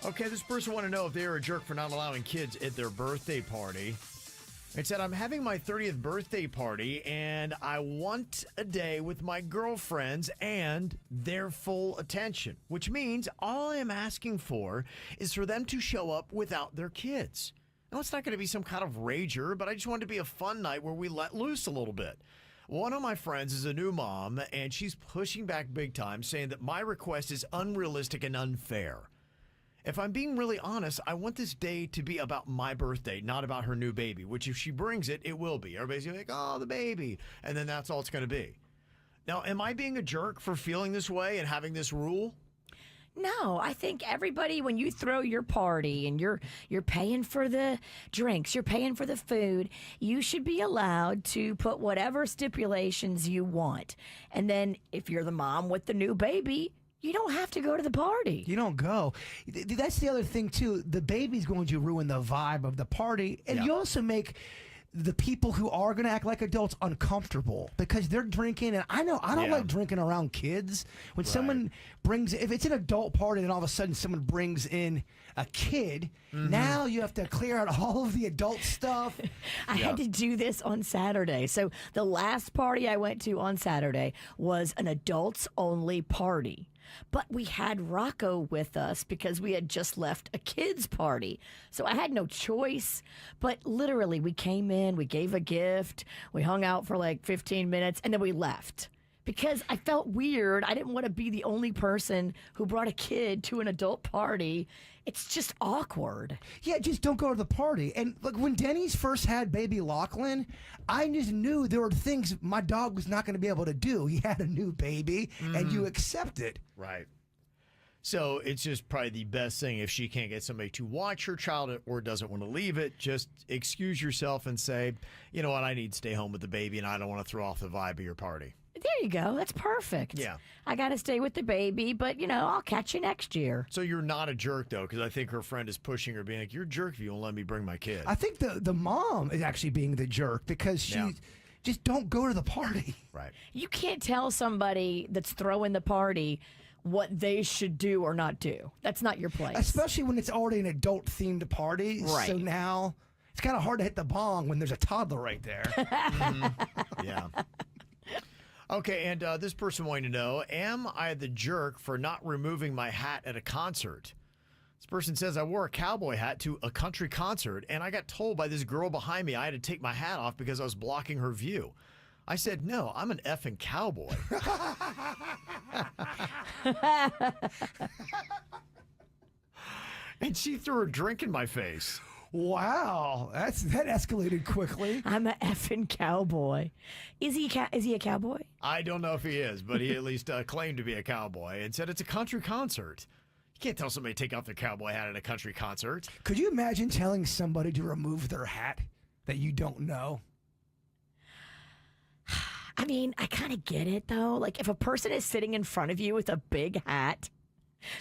Okay, this person wanted to know if they were a jerk for not allowing kids at their birthday party. It said, I'm having my 30th birthday party, and I want a day with my girlfriends and their full attention, which means all I am asking for is for them to show up without their kids. Now, it's not going to be some kind of rager, but I just want it to be a fun night where we let loose a little bit. One of my friends is a new mom, and she's pushing back big time, saying that my request is unrealistic and unfair. If I'm being really honest, I want this day to be about my birthday, not about her new baby, which if she brings it, it will be. Everybody's going to be like, oh, the baby. And then that's all it's going to be. Now, am I being a jerk for feeling this way and having this rule? No, I think everybody, when you throw your party and you're paying for the drinks, you're paying for the food, you should be allowed to put whatever stipulations you want. And then if you're the mom with the new baby, you don't have to go to the party. You don't go. That's the other thing, too. The baby's going to ruin the vibe of the party. And you also make the people who are going to act like adults uncomfortable because they're drinking. And I know I don't like drinking around kids. When someone brings, if it's an adult party and all of a sudden someone brings in a kid, now you have to clear out all of the adult stuff. I had to do this on Saturday. So the last party I went to on Saturday was an adults only party. But we had Rocco with us because we had just left a kids' party. So I had no choice. But literally, we came in, we gave a gift, we hung out for like 15 minutes, and then we left. Because I felt weird. I didn't want to be the only person who brought a kid to an adult party. It's just awkward. Yeah, just don't go to the party. And look, when Denny's first had baby Lachlan, I just knew there were things my dog was not going to be able to do. He had a new baby, and you accept it. Right. So it's just probably the best thing if she can't get somebody to watch her child or doesn't want to leave it, just excuse yourself and say, you know what, I need to stay home with the baby, and I don't want to throw off the vibe of your party. There you go. That's perfect. Yeah. I got to stay with the baby, but, I'll catch you next year. So you're not a jerk, though, because I think her friend is pushing her, being like, you're a jerk if you won't let me bring my kid. I think the mom is actually being the jerk because she just don't go to the party. Right. You can't tell somebody that's throwing the party what they should do or not do. That's not your place. Especially when it's already an adult-themed party. Right. So now it's kind of hard to hit the bong when there's a toddler right there. Yeah. Okay, and this person wanted to know, am I the jerk for not removing my hat at a concert? This person says, I wore a cowboy hat to a country concert, and I got told by this girl behind me I had to take my hat off because I was blocking her view. I said, no, I'm an effing cowboy. And she threw her drink in my face. Wow, that escalated quickly. I'm an effing cowboy. Is he a cowboy? I don't know if he is, but he at least claimed to be a cowboy and said it's a country concert. You can't tell somebody to take off their cowboy hat at a country concert. Could you imagine telling somebody to remove their hat that you don't know? I mean, I kind of get it, though. Like, if a person is sitting in front of you with a big hat,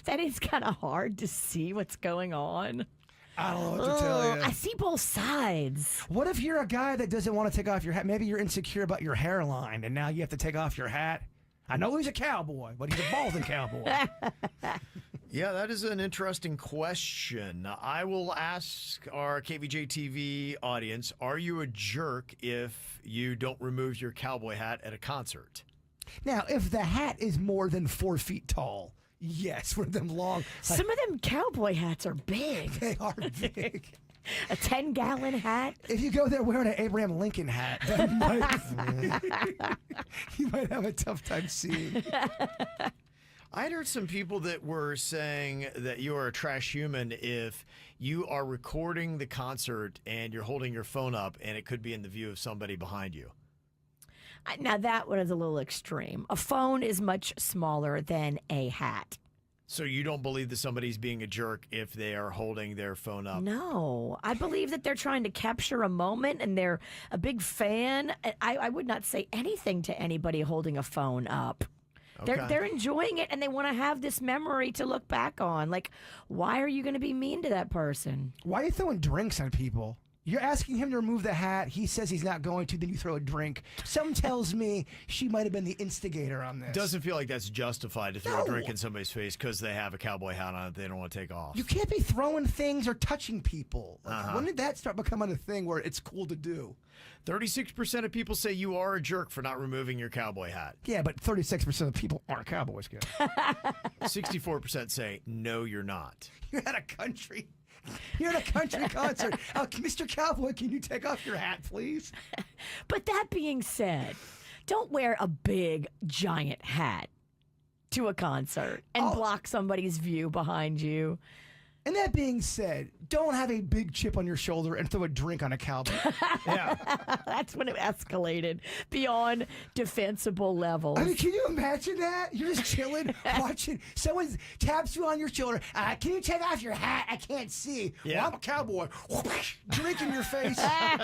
that is kind of hard to see what's going on. I don't know what to tell you. I see both sides. What if you're a guy that doesn't want to take off your hat? Maybe you're insecure about your hairline, and now you have to take off your hat. I know he's a cowboy, but he's a balding cowboy. Yeah, that is an interesting question. I will ask our KVJ TV audience, are you a jerk if you don't remove your cowboy hat at a concert? Now, if the hat is more than 4 feet tall, yes, for them long. Some of them cowboy hats are big. They are big. A 10-gallon hat. If you go there wearing an Abraham Lincoln hat, you might have a tough time seeing. I heard some people that were saying that you are a trash human if you are recording the concert and you're holding your phone up and it could be in the view of somebody behind you. Now, that one is a little extreme. A phone is much smaller than a hat. So you don't believe that somebody's being a jerk if they are holding their phone up? No. I believe that they're trying to capture a moment and they're a big fan. I would not say anything to anybody holding a phone up. Okay. They're enjoying it and they want to have this memory to look back on. Like, why are you going to be mean to that person? Why are you throwing drinks on people? You're asking him to remove the hat. He says he's not going to. Then you throw a drink. Something tells me she might have been the instigator on this. Doesn't feel like that's justified to throw No. a drink in somebody's face because they have a cowboy hat on it they don't want to take off. You can't be throwing things or touching people. Like, when did that start becoming a thing where it's cool to do? 36% of people say you are a jerk for not removing your cowboy hat. Yeah, but 36% of people aren't cowboys, kid. 64% say no, you're not. You're at a country. You're at a country concert. Mr. Cowboy, can you take off your hat, please? But that being said, don't wear a big, giant hat to a concert and block somebody's view behind you. And that being said, don't have a big chip on your shoulder and throw a drink on a cowboy. Yeah. That's when it escalated beyond defensible levels. I mean, can you imagine that? You're just chilling, watching. Someone taps you on your shoulder. Can you take off your hat? I can't see. Yeah. Well, I'm a cowboy. Drink in your face.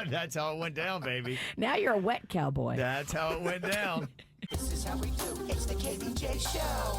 That's how it went down, baby. Now you're a wet cowboy. That's how it went down. This is how we do. It's the KBJ Show.